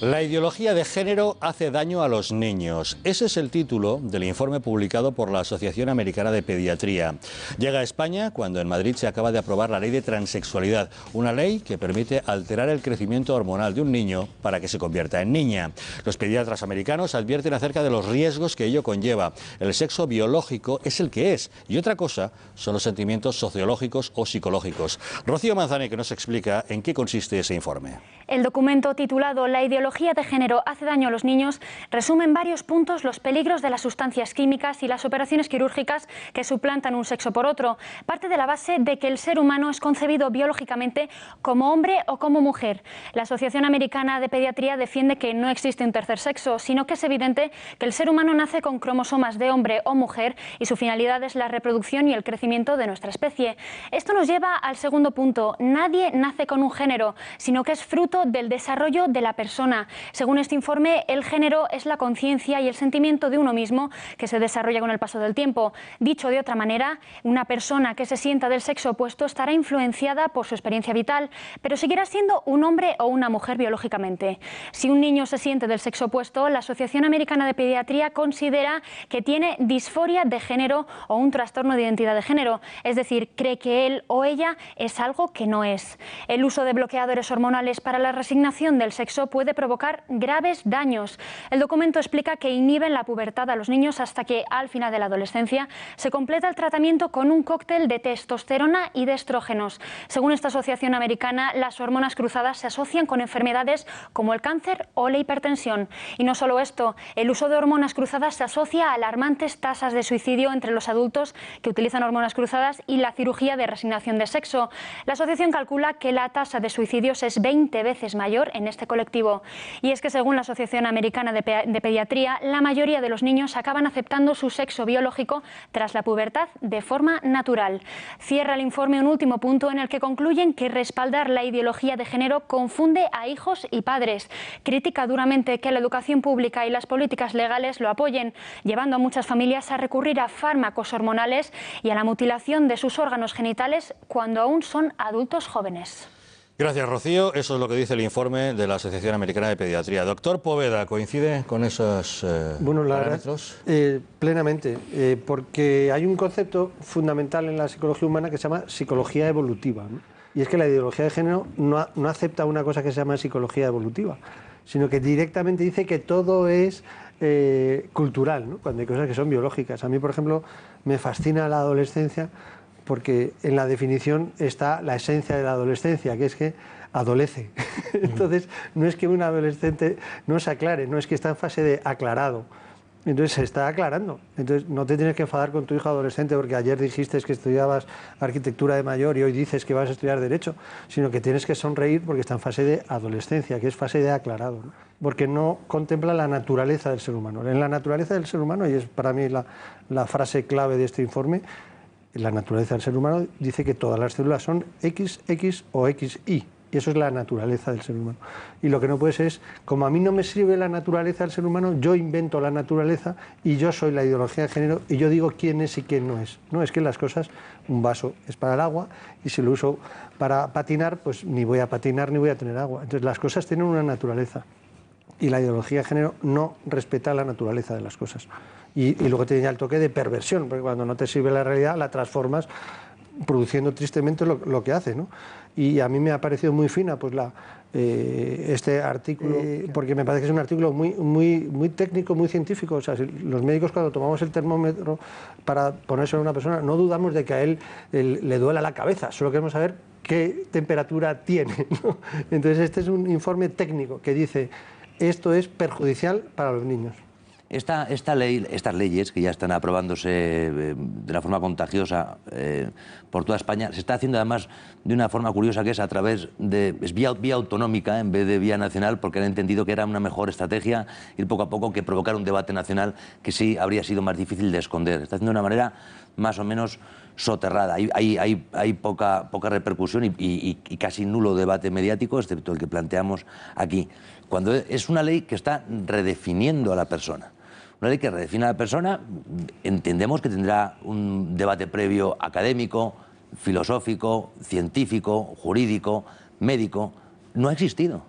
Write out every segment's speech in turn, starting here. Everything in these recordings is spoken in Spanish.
La ideología de género hace daño a los niños. Ese es el título del informe publicado por la Asociación Americana de Pediatría. Llega a España cuando en Madrid se acaba de aprobar la ley de transexualidad, una ley que permite alterar el crecimiento hormonal de un niño para que se convierta en niña. Los pediatras americanos advierten acerca de los riesgos que ello conlleva. El sexo biológico es el que es y otra cosa son los sentimientos sociológicos o psicológicos. Rocío Manzane, que nos explica en qué consiste ese informe. El documento titulado La ideología de género hace daño a los niños resume en varios puntos los peligros de las sustancias químicas y las operaciones quirúrgicas que suplantan un sexo por otro. Parte de la base de que el ser humano es concebido biológicamente como hombre o como mujer. La Asociación Americana de Pediatría defiende que no existe un tercer sexo, sino que es evidente que el ser humano nace con cromosomas de hombre o mujer y su finalidad es la reproducción y el crecimiento de nuestra especie. Esto nos lleva al segundo punto. Nadie nace con un género, sino que es fruto del desarrollo de la persona. Según este informe, el género es la conciencia y el sentimiento de uno mismo que se desarrolla con el paso del tiempo. Dicho de otra manera, una persona que se sienta del sexo opuesto estará influenciada por su experiencia vital, pero seguirá siendo un hombre o una mujer biológicamente. Si un niño se siente del sexo opuesto, la Asociación Americana de Pediatría considera que tiene disforia de género o un trastorno de identidad de género, es decir, cree que él o ella es algo que no es. El uso de bloqueadores hormonales para la resignación del sexo puede provocar graves daños. El documento explica que inhiben la pubertad a los niños hasta que, al final de la adolescencia, se completa el tratamiento con un cóctel de testosterona y de estrógenos. Según esta asociación americana, las hormonas cruzadas se asocian con enfermedades como el cáncer o la hipertensión. Y no solo esto, el uso de hormonas cruzadas se asocia a alarmantes tasas de suicidio entre los adultos que utilizan hormonas cruzadas y la cirugía de resignación de sexo. La asociación calcula que la tasa de suicidios es 20 veces mayor en este colectivo. Y es que según la Asociación Americana de Pediatría, la mayoría de los niños acaban aceptando su sexo biológico tras la pubertad de forma natural. Cierra el informe un último punto en el que concluyen que respaldar la ideología de género confunde a hijos y padres. Critica duramente que la educación pública y las políticas legales lo apoyen, llevando a muchas familias a recurrir a fármacos hormonales y a la mutilación de sus órganos genitales cuando aún son adultos jóvenes. Gracias, Rocío. Eso es lo que dice el informe de la Asociación Americana de Pediatría. Doctor Poveda, ¿coincide con esos parámetros? Plenamente, porque hay un concepto fundamental en la psicología humana que se llama psicología evolutiva, ¿no? Y es que la ideología de género no acepta una cosa que se llama psicología evolutiva, sino que directamente dice que todo es cultural, ¿no? Cuando hay cosas que son biológicas. A mí, por ejemplo, me fascina la adolescencia, porque en la definición está la esencia de la adolescencia, que es que adolece. Entonces, no es que un adolescente no se aclare, no es que está en fase de aclarado. Entonces, se está aclarando. Entonces, no te tienes que enfadar con tu hijo adolescente porque ayer dijiste que estudiabas arquitectura de mayor y hoy dices que vas a estudiar derecho, sino que tienes que sonreír porque está en fase de adolescencia, que es fase de aclarado, ¿no? Porque no contempla la naturaleza del ser humano. En la naturaleza del ser humano, y es para mí la frase clave de este informe, la naturaleza del ser humano dice que todas las células son XX o XY, y eso es la naturaleza del ser humano. Y lo que no puede ser es, como a mí no me sirve la naturaleza del ser humano, yo invento la naturaleza y yo soy la ideología de género y yo digo quién es y quién no es. No, es que las cosas, un vaso es para el agua y si lo uso para patinar, pues ni voy a patinar ni voy a tener agua. Entonces las cosas tienen una naturaleza y la ideología de género no respeta la naturaleza de las cosas. Y luego tiene ya el toque de perversión, porque cuando no te sirve la realidad la transformas produciendo tristemente lo que hace, ¿no? Y a mí me ha parecido muy fina pues este artículo, porque me parece que es un artículo muy técnico, muy científico. O sea, si los médicos cuando tomamos el termómetro para ponérselo a una persona, no dudamos de que a él le duela la cabeza, solo queremos saber qué temperatura tiene, ¿no? Entonces este es un informe técnico que dice esto es perjudicial para los niños. Estas leyes que ya están aprobándose de una forma contagiosa por toda España, se está haciendo además de una forma curiosa, que es a través de vía autonómica en vez de vía nacional, porque han entendido que era una mejor estrategia ir poco a poco que provocar un debate nacional que sí habría sido más difícil de esconder. Está haciendo de una manera más o menos soterrada. Hay poca repercusión y casi nulo debate mediático, excepto el que planteamos aquí. Cuando es una ley que está redefiniendo a la persona. Una ley que redefine a la persona, entendemos que tendrá un debate previo académico, filosófico, científico, jurídico, médico. No ha existido.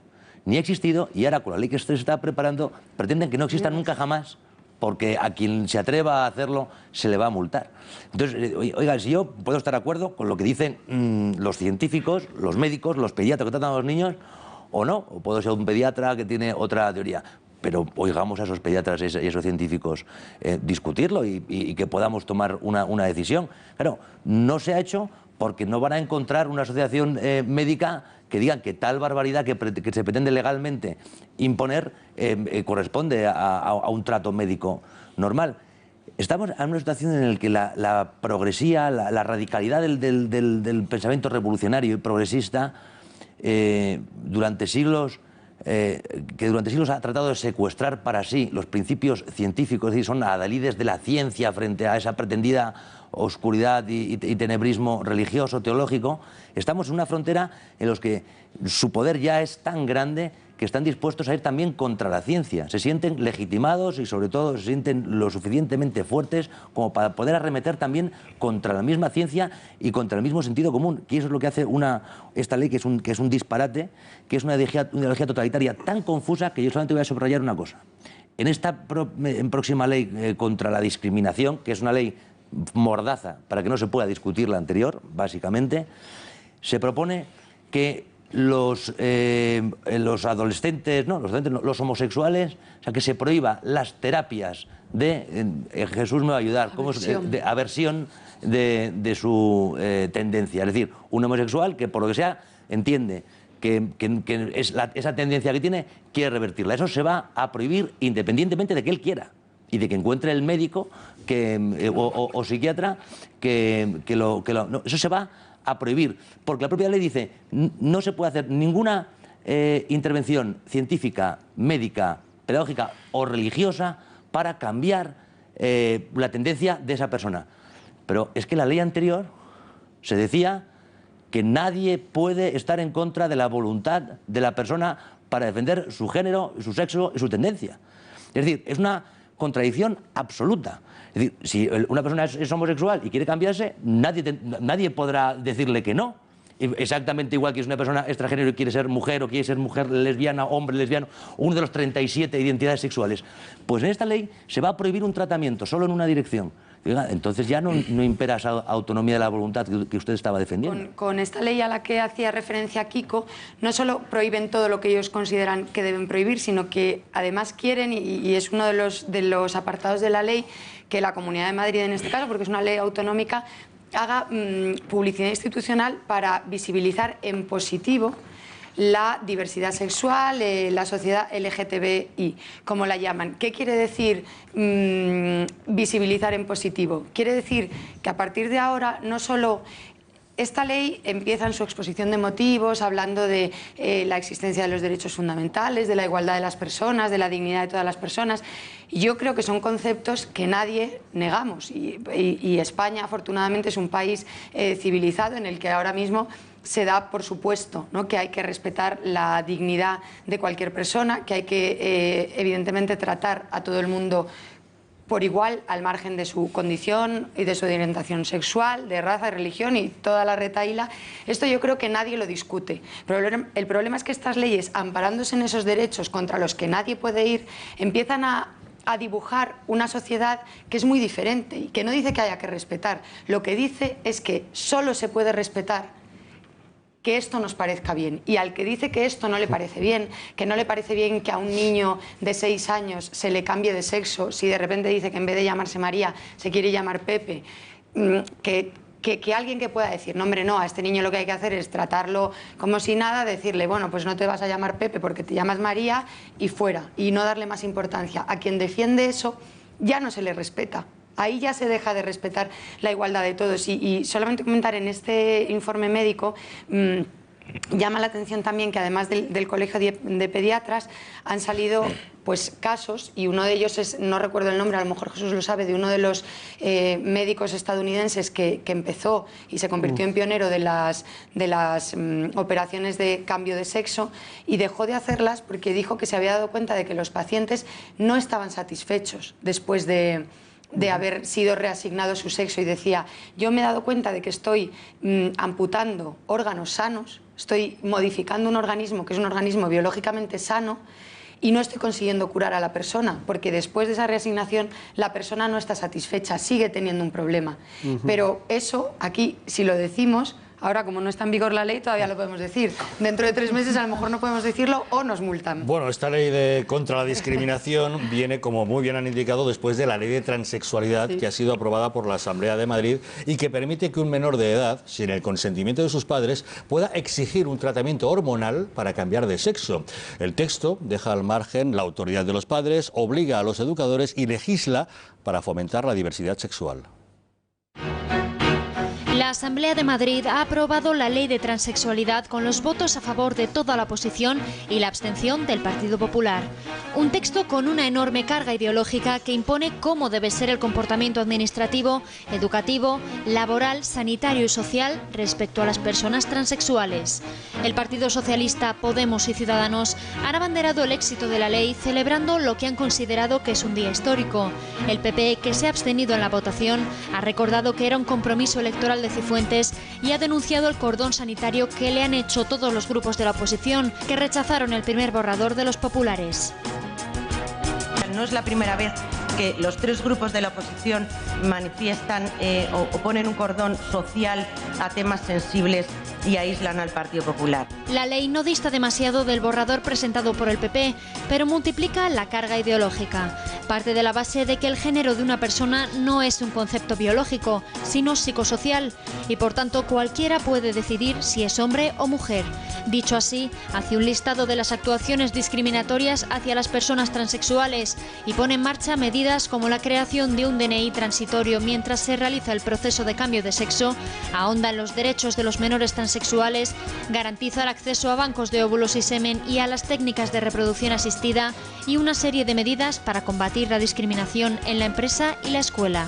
ni ha existido, y ahora con la ley que se está preparando pretenden que no exista nunca jamás, porque a quien se atreva a hacerlo se le va a multar. Entonces, oiga, si yo puedo estar de acuerdo con lo que dicen los científicos, los médicos, los pediatras que tratan a los niños, o no, o puedo ser un pediatra que tiene otra teoría, pero oigamos a esos pediatras y a esos científicos discutirlo y que podamos tomar una decisión. Claro, no se ha hecho porque no van a encontrar una asociación médica que digan que tal barbaridad que se pretende legalmente imponer corresponde a un trato médico normal. Estamos en una situación en la que la progresía, la radicalidad del pensamiento revolucionario y progresista durante siglos ha tratado de secuestrar para sí los principios científicos, es decir, son adalides de la ciencia frente a esa pretendida oscuridad y tenebrismo religioso, teológico. Estamos en una frontera en la que su poder ya es tan grande que están dispuestos a ir también contra la ciencia. Se sienten legitimados y sobre todo se sienten lo suficientemente fuertes como para poder arremeter también contra la misma ciencia y contra el mismo sentido común. Que eso es lo que hace esta ley, que es un disparate, que es una ideología totalitaria tan confusa que yo solamente voy a subrayar una cosa. En esta próxima ley contra la discriminación, que es una ley mordaza para que no se pueda discutir la anterior, básicamente, se propone que los adolescentes, los homosexuales, o sea, que se prohíba las terapias de, Jesús me va a ayudar, de aversión de su tendencia. Es decir, un homosexual que por lo que sea entiende que esa tendencia que tiene, quiere revertirla. Eso se va a prohibir independientemente de que él quiera y de que encuentre el médico o psiquiatra eso se va a prohibir, porque la propia ley dice no se puede hacer ninguna intervención científica, médica, pedagógica o religiosa para cambiar la tendencia de esa persona. Pero es que la ley anterior se decía que nadie puede estar en contra de la voluntad de la persona para defender su género, su sexo y su tendencia. Es decir, es una contradicción absoluta. Es decir, si una persona es homosexual y quiere cambiarse, nadie podrá decirle que no. Exactamente igual que es una persona extragénero y quiere ser mujer o quiere ser mujer lesbiana, hombre lesbiano, uno de los 37 identidades sexuales. Pues en esta ley se va a prohibir un tratamiento solo en una dirección. Entonces ya no impera esa autonomía de la voluntad que usted estaba defendiendo. Con esta ley a la que hacía referencia Kiko, no solo prohíben todo lo que ellos consideran que deben prohibir, sino que además quieren, y es uno de los apartados de la ley, que la Comunidad de Madrid, en este caso, porque es una ley autonómica, haga publicidad institucional para visibilizar en positivo la diversidad sexual, la sociedad LGTBI, como la llaman. ¿Qué quiere decir visibilizar en positivo? Quiere decir que a partir de ahora no solo... Esta ley empieza en su exposición de motivos hablando de la existencia de los derechos fundamentales, de la igualdad de las personas, de la dignidad de todas las personas. Y yo creo que son conceptos que nadie negamos. Y España, afortunadamente, es un país civilizado en el que ahora mismo se da por supuesto, ¿no?, que hay que respetar la dignidad de cualquier persona, que hay que, evidentemente, tratar a todo el mundo por igual, al margen de su condición y de su orientación sexual, de raza, de religión y toda la retahíla. Esto yo creo que nadie lo discute. Pero el problema es que estas leyes, amparándose en esos derechos contra los que nadie puede ir, empiezan a dibujar una sociedad que es muy diferente y que no dice que haya que respetar. Lo que dice es que solo se puede respetar que esto nos parezca bien. Y al que dice que esto no le parece bien, que no le parece bien que a un niño de 6 años se le cambie de sexo, si de repente dice que en vez de llamarse María se quiere llamar Pepe, que alguien que pueda decir, no hombre, no, a este niño lo que hay que hacer es tratarlo como si nada, decirle, bueno, pues no te vas a llamar Pepe porque te llamas María y fuera, y no darle más importancia. A quien defiende eso ya no se le respeta. Ahí ya se deja de respetar la igualdad de todos. Y solamente comentar en este informe médico, llama la atención también que además del Colegio de Pediatras han salido pues casos, y uno de ellos es, no recuerdo el nombre, a lo mejor Jesús lo sabe, de uno de los médicos estadounidenses que empezó y se convirtió en pionero de las operaciones de cambio de sexo, y dejó de hacerlas porque dijo que se había dado cuenta de que los pacientes no estaban satisfechos después de haber sido reasignado su sexo, y decía, yo me he dado cuenta de que estoy amputando órganos sanos estoy modificando un organismo que es un organismo biológicamente sano y no estoy consiguiendo curar a la persona, porque después de esa reasignación la persona no está satisfecha, sigue teniendo un problema. Pero eso, aquí, si lo decimos, ahora como no está en vigor la ley, todavía lo podemos decir. Dentro de 3 meses a lo mejor no podemos decirlo o nos multan. Bueno, esta ley contra la discriminación viene, como muy bien han indicado, después de la ley de transexualidad que ha sido aprobada por la Asamblea de Madrid y que permite que un menor de edad, sin el consentimiento de sus padres, pueda exigir un tratamiento hormonal para cambiar de sexo. El texto deja al margen la autoridad de los padres, obliga a los educadores y legisla para fomentar la diversidad sexual. La Asamblea de Madrid ha aprobado la ley de transexualidad con los votos a favor de toda la oposición y la abstención del Partido Popular. Un texto con una enorme carga ideológica que impone cómo debe ser el comportamiento administrativo, educativo, laboral, sanitario y social respecto a las personas transexuales. El Partido Socialista, Podemos y Ciudadanos han abanderado el éxito de la ley celebrando lo que han considerado que es un día histórico. El PP, que se ha abstenido en la votación, ha recordado que era un compromiso electoral de Cifuentes y ha denunciado el cordón sanitario que le han hecho todos los grupos de la oposición, que rechazaron el primer borrador de los populares. No es la primera vez que los 3 grupos de la oposición manifiestan o ponen un cordón social a temas sensibles y aíslan al Partido Popular. La ley no dista demasiado del borrador presentado por el PP, pero multiplica la carga ideológica. Parte de la base de que el género de una persona no es un concepto biológico, sino psicosocial, y por tanto cualquiera puede decidir si es hombre o mujer. Dicho así, hace un listado de las actuaciones discriminatorias hacia las personas transexuales y pone en marcha medidas como la creación de un DNI transitorio mientras se realiza el proceso de cambio de sexo, ahonda en los derechos de los menores transexuales, garantiza el acceso a bancos de óvulos y semen y a las técnicas de reproducción asistida y una serie de medidas para combatir la discriminación en la empresa y la escuela.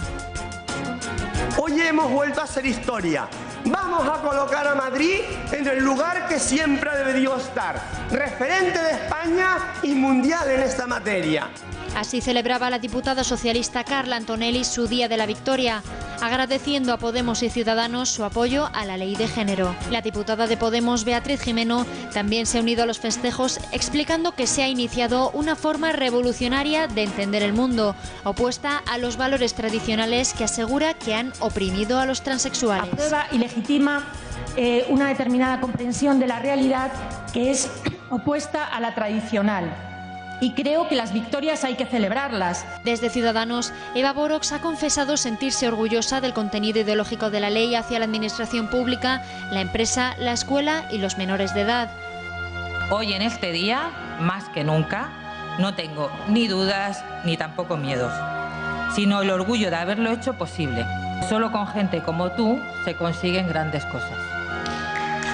Hoy hemos vuelto a hacer historia. Vamos a colocar a Madrid en el lugar que siempre ha debido estar, referente de España y mundial en esta materia. Así celebraba la diputada socialista Carla Antonelli su Día de la Victoria, agradeciendo a Podemos y Ciudadanos su apoyo a la ley de género. La diputada de Podemos, Beatriz Gimeno, también se ha unido a los festejos, explicando que se ha iniciado una forma revolucionaria de entender el mundo, opuesta a los valores tradicionales que asegura que han oprimido a los transexuales. Aprueba y legitima una determinada comprensión de la realidad que es opuesta a la tradicional. Y creo que las victorias hay que celebrarlas. Desde Ciudadanos, Eva Borox ha confesado sentirse orgullosa del contenido ideológico de la ley hacia la administración pública, la empresa, la escuela y los menores de edad. Hoy en este día, más que nunca, no tengo ni dudas ni tampoco miedos, sino el orgullo de haberlo hecho posible. Solo con gente como tú se consiguen grandes cosas.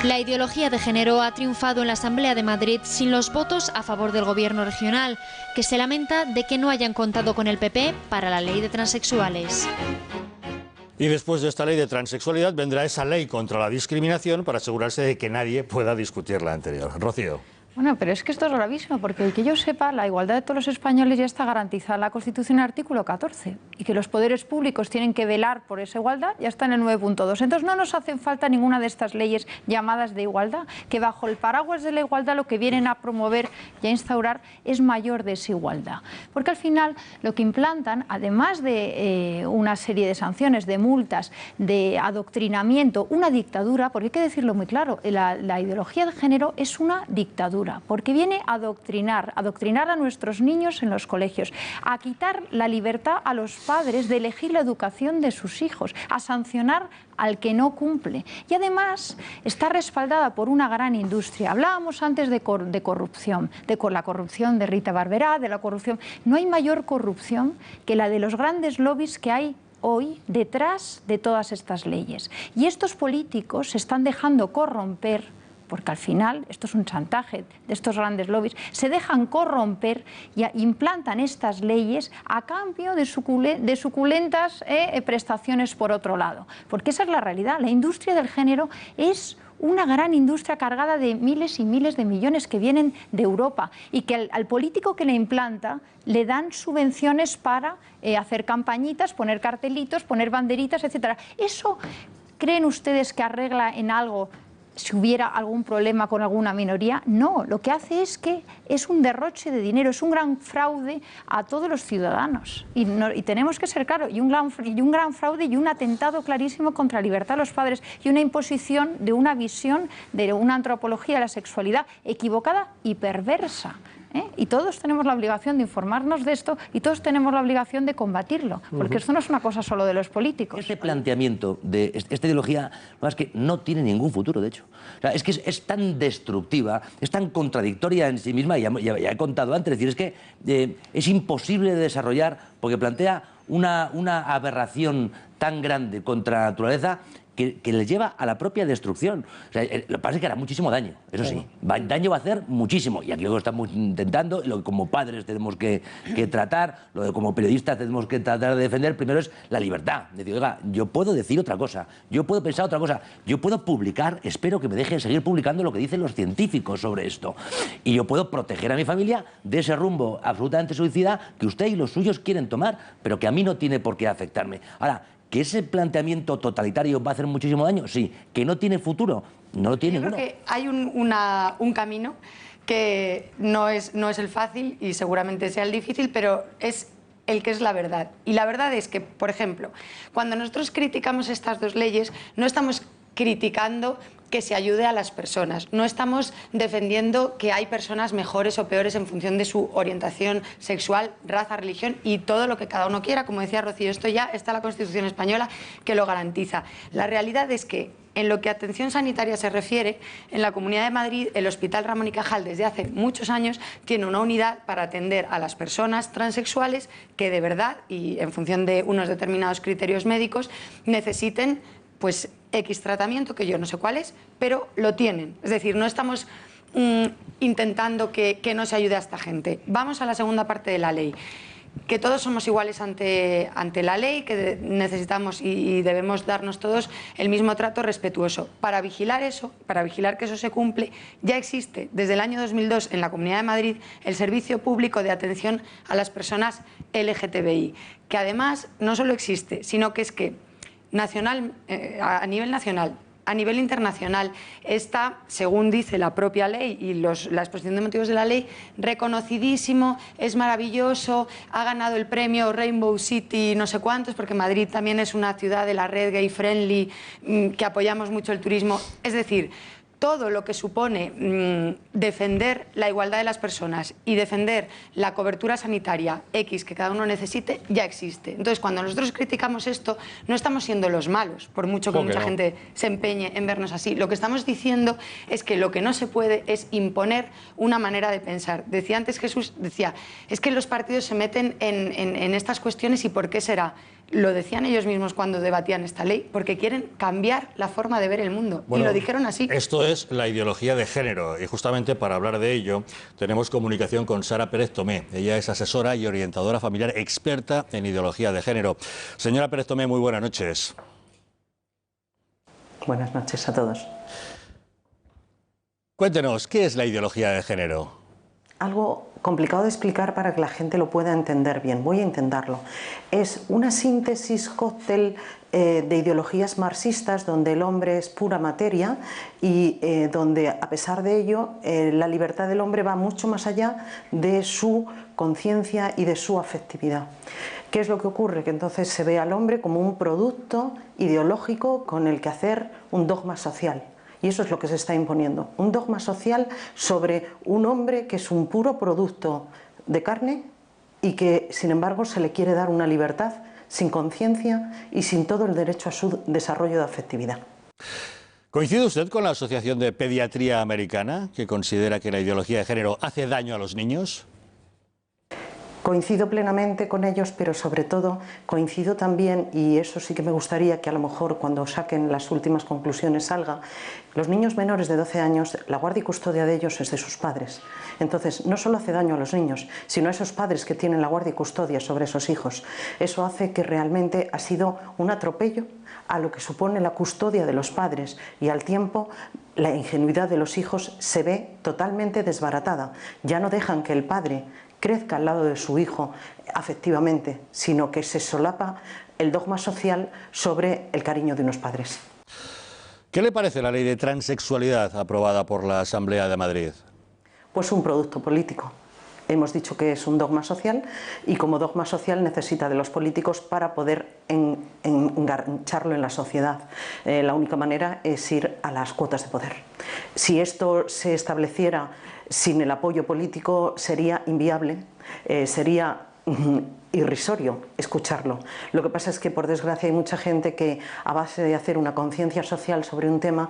La ideología de género ha triunfado en la Asamblea de Madrid sin los votos a favor del gobierno regional, que se lamenta de que no hayan contado con el PP para la ley de transexuales. Y después de esta ley de transexualidad vendrá esa ley contra la discriminación para asegurarse de que nadie pueda discutir la anterior. Rocío. Bueno, pero es que esto es gravísimo, porque que yo sepa, la igualdad de todos los españoles ya está garantizada en la Constitución, artículo 14, y que los poderes públicos tienen que velar por esa igualdad, ya está en el 9.2. Entonces no nos hacen falta ninguna de estas leyes llamadas de igualdad, que bajo el paraguas de la igualdad lo que vienen a promover y a instaurar es mayor desigualdad. Porque al final lo que implantan, además de una serie de sanciones, de multas, de adoctrinamiento, una dictadura, porque hay que decirlo muy claro, la ideología de género es una dictadura, porque viene a adoctrinar a nuestros niños en los colegios, a quitar la libertad a los padres de elegir la educación de sus hijos, a sancionar al que no cumple. Y además está respaldada por una gran industria. Hablábamos antes de corrupción, de la corrupción de Rita Barberá, de la corrupción. No hay mayor corrupción que la de los grandes lobbies que hay hoy detrás de todas estas leyes. Y estos políticos se están dejando corromper, porque al final, esto es un chantaje de estos grandes lobbies, se dejan corromper y implantan estas leyes a cambio de suculentas prestaciones por otro lado. Porque esa es la realidad. La industria del género es una gran industria cargada de miles y miles de millones que vienen de Europa y que al político que la implanta le dan subvenciones para hacer campañitas, poner cartelitos, poner banderitas, etc. ¿Eso creen ustedes que arregla en algo si hubiera algún problema con alguna minoría. No, lo que hace es que es un derroche de dinero, es un gran fraude a todos los ciudadanos. Y tenemos que ser claros, y un gran fraude y un atentado clarísimo contra la libertad de los padres y una imposición de una visión de una antropología de la sexualidad equivocada y perversa. Y todos tenemos la obligación de informarnos de esto y todos tenemos la obligación de combatirlo, porque esto no es una cosa solo de los políticos. Este planteamiento de esta ideología es que no tiene ningún futuro, de hecho. O sea, es que es tan destructiva, es tan contradictoria en sí misma, ya he contado antes, es decir, es que es imposible de desarrollar porque plantea una aberración tan grande contra la naturaleza que les lleva a la propia destrucción. O sea, lo que pasa es que hará muchísimo daño, eso sí. Daño va a hacer muchísimo. Y aquí lo que estamos intentando, lo que como padres tenemos que tratar, lo que como periodistas tenemos que tratar de defender, primero es la libertad. Es decir, oiga, yo puedo decir otra cosa, yo puedo pensar otra cosa, yo puedo publicar, espero que me dejen seguir publicando lo que dicen los científicos sobre esto. Y yo puedo proteger a mi familia de ese rumbo absolutamente suicida que usted y los suyos quieren tomar, pero que a mí no tiene por qué afectarme. Ahora, ¿que ese planteamiento totalitario va a hacer muchísimo daño? Sí. ¿Que no tiene futuro? No lo tiene ninguno. Yo creo que hay un camino que no es el fácil y seguramente sea el difícil, pero es el que es la verdad. Y la verdad es que, por ejemplo, cuando nosotros criticamos estas dos leyes, no estamos criticando que se ayude a las personas. No estamos defendiendo que hay personas mejores o peores en función de su orientación sexual, raza, religión y todo lo que cada uno quiera. Como decía Rocío, esto ya está en la Constitución española que lo garantiza. La realidad es que en lo que a atención sanitaria se refiere, en la Comunidad de Madrid, el Hospital Ramón y Cajal desde hace muchos años tiene una unidad para atender a las personas transexuales que de verdad y en función de unos determinados criterios médicos necesiten pues X tratamiento, que yo no sé cuál es, pero lo tienen. Es decir, no estamos intentando que no se ayude a esta gente. Vamos a la segunda parte de la ley. Que todos somos iguales ante la ley, que necesitamos y debemos darnos todos el mismo trato respetuoso. Para vigilar eso, para vigilar que eso se cumple, ya existe desde el año 2002 en la Comunidad de Madrid el Servicio Público de Atención a las Personas LGTBI, que además no solo existe, sino que es que a nivel nacional, a nivel internacional, está, según dice la propia ley y la exposición de motivos de la ley, reconocidísimo, es maravilloso, ha ganado el premio Rainbow City no sé cuántos, porque Madrid también es una ciudad de la red gay friendly, que apoyamos mucho el turismo. Es decir, todo lo que supone defender la igualdad de las personas y defender la cobertura sanitaria X que cada uno necesite, ya existe. Entonces, cuando nosotros criticamos esto, no estamos siendo los malos, por mucho que mucha gente se empeñe en vernos así. Lo que estamos diciendo es que lo que no se puede es imponer una manera de pensar. Decía antes Jesús, decía, es que los partidos se meten en estas cuestiones y ¿por qué será? Lo decían ellos mismos cuando debatían esta ley, porque quieren cambiar la forma de ver el mundo. Bueno, y lo dijeron así. Esto es la ideología de género y justamente para hablar de ello tenemos comunicación con Sara Pérez Tomé. Ella es asesora y orientadora familiar experta en ideología de género. Señora Pérez Tomé, muy buenas noches. Buenas noches a todos. Cuéntenos, ¿qué es la ideología de género? Algo complicado de explicar para que la gente lo pueda entender bien. Voy a intentarlo. Es una síntesis cóctel de ideologías marxistas donde el hombre es pura materia y donde, a pesar de ello, la libertad del hombre va mucho más allá de su conciencia y de su afectividad. ¿Qué es lo que ocurre? Que entonces se ve al hombre como un producto ideológico con el que hacer un dogma social. Y eso es lo que se está imponiendo, un dogma social sobre un hombre que es un puro producto de carne y que, sin embargo, se le quiere dar una libertad sin conciencia y sin todo el derecho a su desarrollo de afectividad. ¿Coincide usted con la Asociación de Pediatría Americana, que considera que la ideología de género hace daño a los niños? Coincido plenamente con ellos, pero sobre todo coincido también, y eso sí que me gustaría que a lo mejor cuando saquen las últimas conclusiones salga, los niños menores de 12 años, la guardia y custodia de ellos es de sus padres. Entonces, no solo hace daño a los niños, sino a esos padres que tienen la guardia y custodia sobre esos hijos. Eso hace que realmente ha sido un atropello a lo que supone la custodia de los padres y al tiempo la ingenuidad de los hijos se ve totalmente desbaratada. Ya no dejan que el padre crezca al lado de su hijo afectivamente, sino que se solapa el dogma social sobre el cariño de unos padres. ¿Qué le parece la ley de transexualidad aprobada por la Asamblea de Madrid? Pues un producto político. Hemos dicho que es un dogma social y como dogma social necesita de los políticos para poder engancharlo en la sociedad. La única manera es ir a las cuotas de poder. Si esto se estableciera sin el apoyo político sería inviable, sería irrisorio escucharlo. Lo que pasa es que por desgracia hay mucha gente que a base de hacer una conciencia social sobre un tema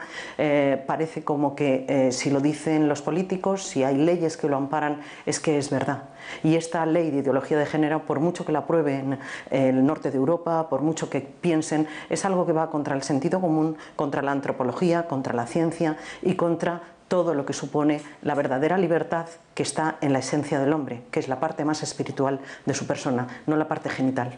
parece como que si lo dicen los políticos, si hay leyes que lo amparan, es que es verdad. Y esta ley de ideología de género, por mucho que la aprueben en el norte de Europa, por mucho que piensen, es algo que va contra el sentido común, contra la antropología, contra la ciencia y contra todo lo que supone la verdadera libertad que está en la esencia del hombre, que es la parte más espiritual de su persona, no la parte genital.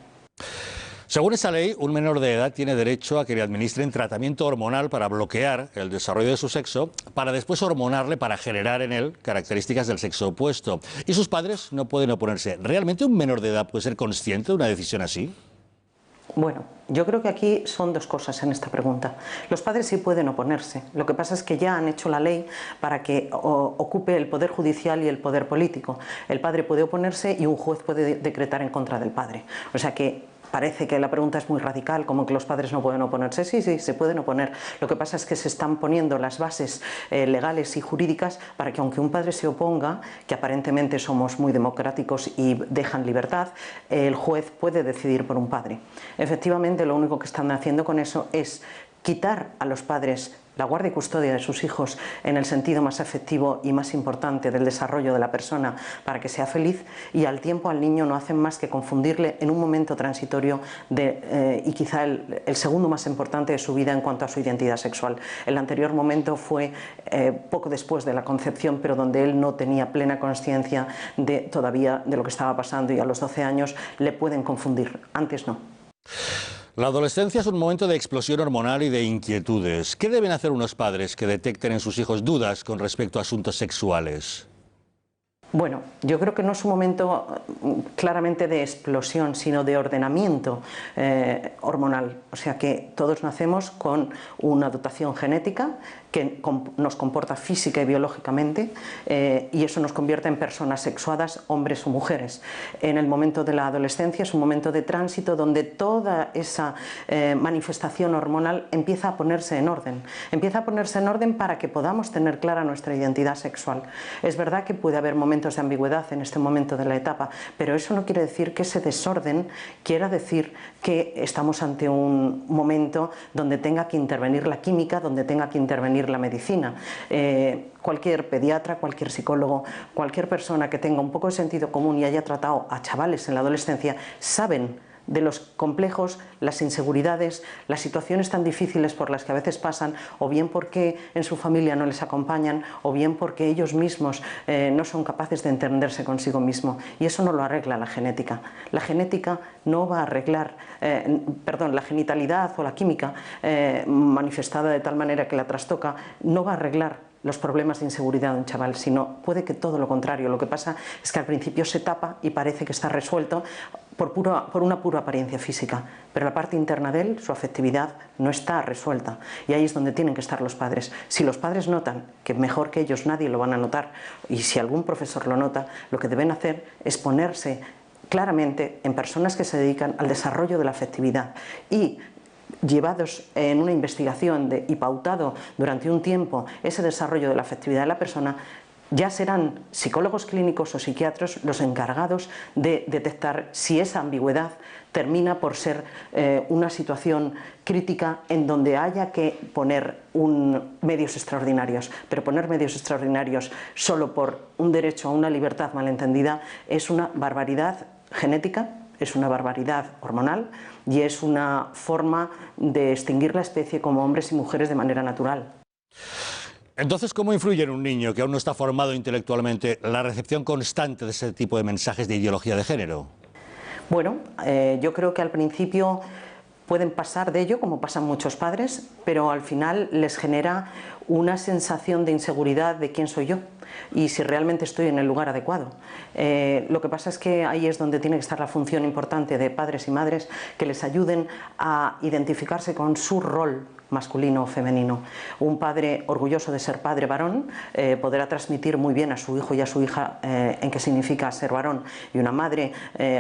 Según esa ley, un menor de edad tiene derecho a que le administren tratamiento hormonal para bloquear el desarrollo de su sexo, para después hormonarle para generar en él características del sexo opuesto. Y sus padres no pueden oponerse. ¿Realmente un menor de edad puede ser consciente de una decisión así? Bueno, yo creo que aquí son dos cosas en esta pregunta. Los padres sí pueden oponerse. Lo que pasa es que ya han hecho la ley para que ocupe el poder judicial y el poder político. El padre puede oponerse y un juez puede decretar en contra del padre. O sea que parece que la pregunta es muy radical, como que los padres no pueden oponerse. Sí, sí, se pueden oponer. Lo que pasa es que se están poniendo las bases legales y jurídicas para que aunque un padre se oponga, que aparentemente somos muy democráticos y dejan libertad, el juez puede decidir por un padre. Efectivamente, lo único que están haciendo con eso es quitar a los padres la guardia y custodia de sus hijos en el sentido más afectivo y más importante del desarrollo de la persona para que sea feliz, y al tiempo al niño no hacen más que confundirle en un momento transitorio y quizá el segundo más importante de su vida en cuanto a su identidad sexual. El anterior momento fue poco después de la concepción, pero donde él no tenía plena conciencia todavía de lo que estaba pasando, y a los 12 años le pueden confundir, antes no. La adolescencia es un momento de explosión hormonal y de inquietudes. ¿Qué deben hacer unos padres que detecten en sus hijos dudas con respecto a asuntos sexuales? Bueno, yo creo que no es un momento claramente de explosión, sino de ordenamiento hormonal. O sea que todos nacemos con una dotación genética que nos comporta física y biológicamente, y eso nos convierte en personas sexuadas, hombres o mujeres. En el momento de la adolescencia es un momento de tránsito donde toda esa manifestación hormonal empieza a ponerse en orden. Empieza a ponerse en orden para que podamos tener clara nuestra identidad sexual. Es verdad que puede haber momentos de ambigüedad en este momento de la etapa, pero eso no quiere decir que ese desorden quiera decir que estamos ante un momento donde tenga que intervenir la química, donde tenga que intervenir la medicina. Cualquier pediatra, cualquier psicólogo, cualquier persona que tenga un poco de sentido común y haya tratado a chavales en la adolescencia saben de los complejos, las inseguridades, las situaciones tan difíciles por las que a veces pasan, o bien porque en su familia no les acompañan, o bien porque ellos mismos no son capaces de entenderse consigo mismo. Y eso no lo arregla la genética. La genética no va a arreglar, la genitalidad o la química manifestada de tal manera que la trastoca, no va a arreglar los problemas de inseguridad de un chaval, sino puede que todo lo contrario. Lo que pasa es que al principio se tapa y parece que está resuelto por una pura apariencia física, pero la parte interna de él, su afectividad, no está resuelta, y ahí es donde tienen que estar los padres. Si los padres notan que mejor que ellos nadie lo van a notar, y si algún profesor lo nota, lo que deben hacer es ponerse claramente en personas que se dedican al desarrollo de la afectividad y llevados en una investigación y pautado durante un tiempo ese desarrollo de la afectividad de la persona, ya serán psicólogos clínicos o psiquiatras los encargados de detectar si esa ambigüedad termina por ser una situación crítica en donde haya que poner medios extraordinarios. Pero poner medios extraordinarios solo por un derecho a una libertad malentendida es una barbaridad genética, es una barbaridad hormonal y es una forma de extinguir la especie como hombres y mujeres de manera natural. Entonces, ¿cómo influye en un niño que aún no está formado intelectualmente la recepción constante de ese tipo de mensajes de ideología de género? Bueno, yo creo que al principio pueden pasar de ello, como pasan muchos padres, pero al final les genera una sensación de inseguridad de quién soy yo y si realmente estoy en el lugar adecuado. Lo que pasa es que ahí es donde tiene que estar la función importante de padres y madres que les ayuden a identificarse con su rol masculino o femenino. Un padre orgulloso de ser padre varón podrá transmitir muy bien a su hijo y a su hija en qué significa ser varón, y una madre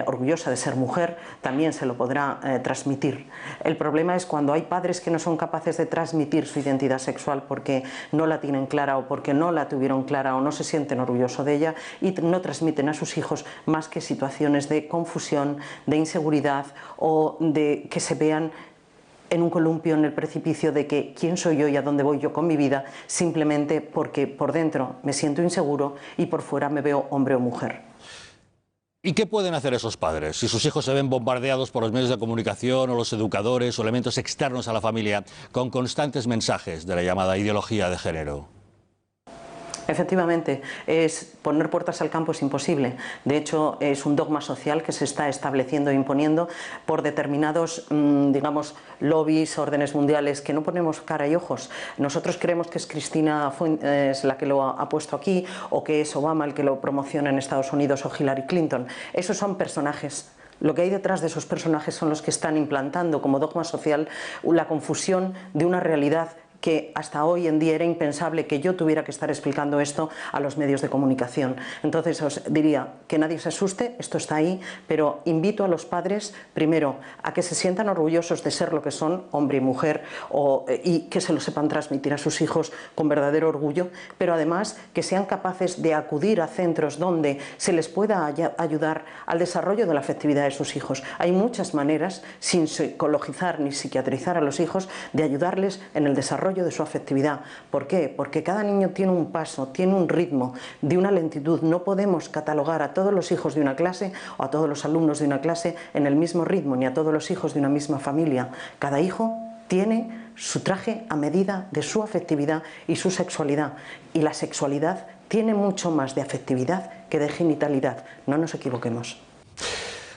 orgullosa de ser mujer también se lo podrá transmitir. El problema es cuando hay padres que no son capaces de transmitir su identidad sexual porque no la tienen clara o porque no la tuvieron clara o no se sienten orgullosos de ella y no transmiten a sus hijos más que situaciones de confusión, de inseguridad o de que se vean en un columpio, en el precipicio de que quién soy yo y a dónde voy yo con mi vida, simplemente porque por dentro me siento inseguro y por fuera me veo hombre o mujer. ¿Y qué pueden hacer esos padres si sus hijos se ven bombardeados por los medios de comunicación o los educadores o elementos externos a la familia con constantes mensajes de la llamada ideología de género? Efectivamente, poner puertas al campo es imposible. De hecho, es un dogma social que se está estableciendo e imponiendo por determinados, digamos, lobbies, órdenes mundiales, que no ponemos cara y ojos. Nosotros creemos que es Cristina Fuentes la que lo ha puesto aquí, o que es Obama el que lo promociona en Estados Unidos, o Hillary Clinton. Esos son personajes. Lo que hay detrás de esos personajes son los que están implantando como dogma social la confusión de una realidad que hasta hoy en día era impensable que yo tuviera que estar explicando esto a los medios de comunicación. Entonces os diría que nadie se asuste, esto está ahí, pero invito a los padres, primero, a que se sientan orgullosos de ser lo que son, hombre y mujer, y que se lo sepan transmitir a sus hijos con verdadero orgullo, pero además que sean capaces de acudir a centros donde se les pueda ayudar al desarrollo de la afectividad de sus hijos. Hay muchas maneras, sin psicologizar ni psiquiatrizar a los hijos, de ayudarles en el desarrollo de su afectividad. ¿Por qué? Porque cada niño tiene un paso, tiene un ritmo, de una lentitud. No podemos catalogar a todos los hijos de una clase o a todos los alumnos de una clase en el mismo ritmo, ni a todos los hijos de una misma familia. Cada hijo tiene su traje a medida de su afectividad y su sexualidad. Y la sexualidad tiene mucho más de afectividad que de genitalidad. No nos equivoquemos.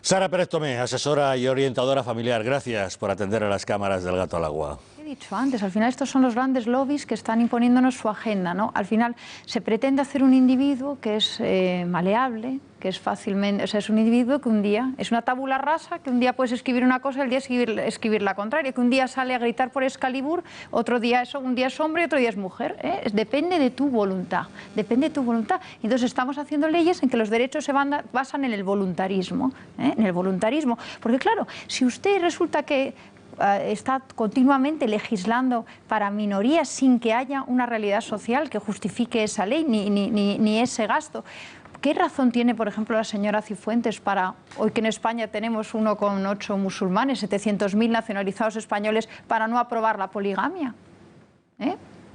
Sara Pérez Tomé, asesora y orientadora familiar, gracias por atender a las cámaras del Gato al Agua. He dicho antes, al final estos son los grandes lobbies que están imponiéndonos su agenda, ¿no? Al final se pretende hacer un individuo que es maleable, que es fácilmente, o sea, es un individuo que un día es una tabula rasa, que un día puedes escribir una cosa y el día escribir la contraria, que un día sale a gritar por Excalibur, otro día un día es hombre y otro día es mujer, ¿eh? Depende de tu voluntad, depende de tu voluntad. Entonces estamos haciendo leyes en que los derechos se basan en el voluntarismo, en el voluntarismo, porque claro, si usted resulta que está continuamente legislando para minorías sin que haya una realidad social que justifique esa ley ni ese gasto. ¿Qué razón tiene, por ejemplo, la señora Cifuentes para, hoy que en España tenemos 1,8 musulmanes, 700.000 nacionalizados españoles, para no aprobar la poligamia?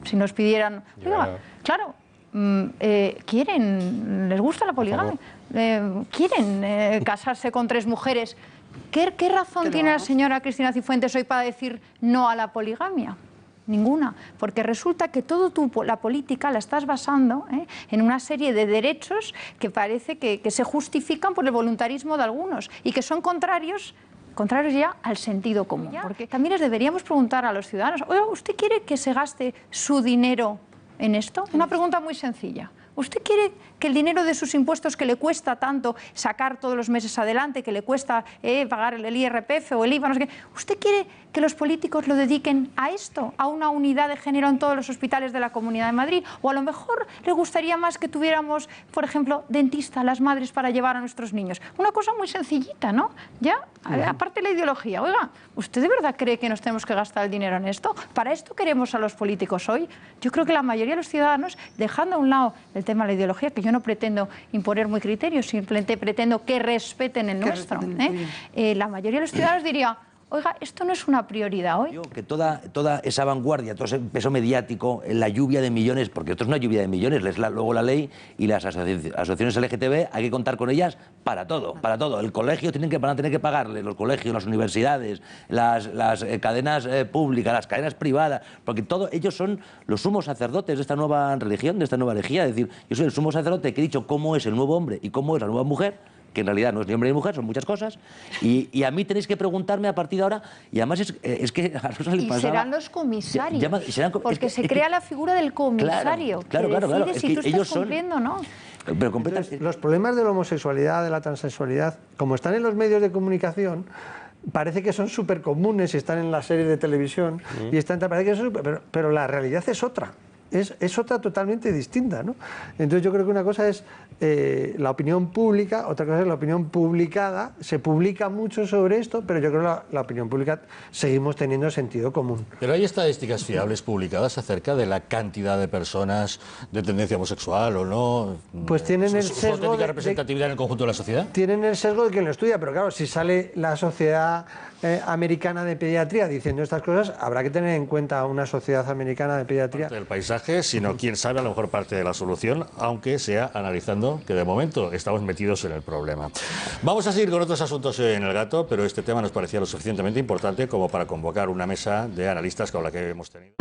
Si nos pidieran... Oiga, claro, quieren, les gusta la poligamia, quieren casarse con 3 mujeres. ¿Qué razón tiene la señora Cristina Cifuentes hoy para decir no a la poligamia? Ninguna, porque resulta que toda la política la estás basando en una serie de derechos que parece que se justifican por el voluntarismo de algunos y que son contrarios ya al sentido común. Porque también les deberíamos preguntar a los ciudadanos, oiga, ¿usted quiere que se gaste su dinero en esto? Una pregunta muy sencilla. ¿Usted quiere que el dinero de sus impuestos, que le cuesta tanto sacar todos los meses adelante, que le cuesta pagar el IRPF o el IVA, no sé qué, ¿usted quiere que los políticos lo dediquen a esto, a una unidad de género en todos los hospitales de la Comunidad de Madrid? O a lo mejor le gustaría más que tuviéramos, por ejemplo, dentista, las madres para llevar a nuestros niños. Una cosa muy sencillita, ¿no? Ya, aparte de la ideología. Oiga, ¿usted de verdad cree que nos tenemos que gastar el dinero en esto? ¿Para esto queremos a los políticos hoy? Yo creo que la mayoría de los ciudadanos, dejando a un lado el tema de la ideología, que yo no pretendo imponer muy criterios, simplemente pretendo que respeten el nuestro. La mayoría de los ciudadanos diría, oiga, esto no es una prioridad hoy. Que toda esa vanguardia, todo ese peso mediático, la lluvia de millones, porque esto es una lluvia de millones, luego la ley y las asociaciones LGTB, hay que contar con ellas para todo, para todo. El colegio van a tener que pagarle, los colegios, las universidades, las cadenas públicas, las cadenas privadas, porque ellos son los sumos sacerdotes de esta nueva religión, de esta nueva herejía. Es decir, yo soy el sumo sacerdote que he dicho cómo es el nuevo hombre y cómo es la nueva mujer, que en realidad no es ni hombre ni mujer, son muchas cosas, y a mí tenéis que preguntarme a partir de ahora, y además es que a Rosa le pasaba... Y serán los comisarios, porque se crea la figura del comisario, claro, que decide si tú estás cumpliendo o no. Los problemas de la homosexualidad, de la transexualidad, como están en los medios de comunicación, parece que son súper comunes y están en las series de televisión, y están, parece que son pero la realidad es otra. Es otra totalmente distinta, ¿no? Entonces yo creo que una cosa es la opinión pública, otra cosa es la opinión publicada. Se publica mucho sobre esto, pero yo creo que la opinión pública seguimos teniendo sentido común. Pero hay estadísticas fiables publicadas acerca de la cantidad de personas de tendencia homosexual o no. Pues tienen el sesgo ¿Su auténtica representatividad en el conjunto de la sociedad? Tienen el sesgo de quien lo estudia, pero claro, si sale la Sociedad Americana de Pediatría diciendo estas cosas, habrá que tener en cuenta una Sociedad Americana de Pediatría. Parte del paisaje, sino quién sabe, a lo mejor parte de la solución, aunque sea analizando que de momento estamos metidos en el problema. Vamos a seguir con otros asuntos en El Gato, pero este tema nos parecía lo suficientemente importante como para convocar una mesa de analistas con la que hemos tenido.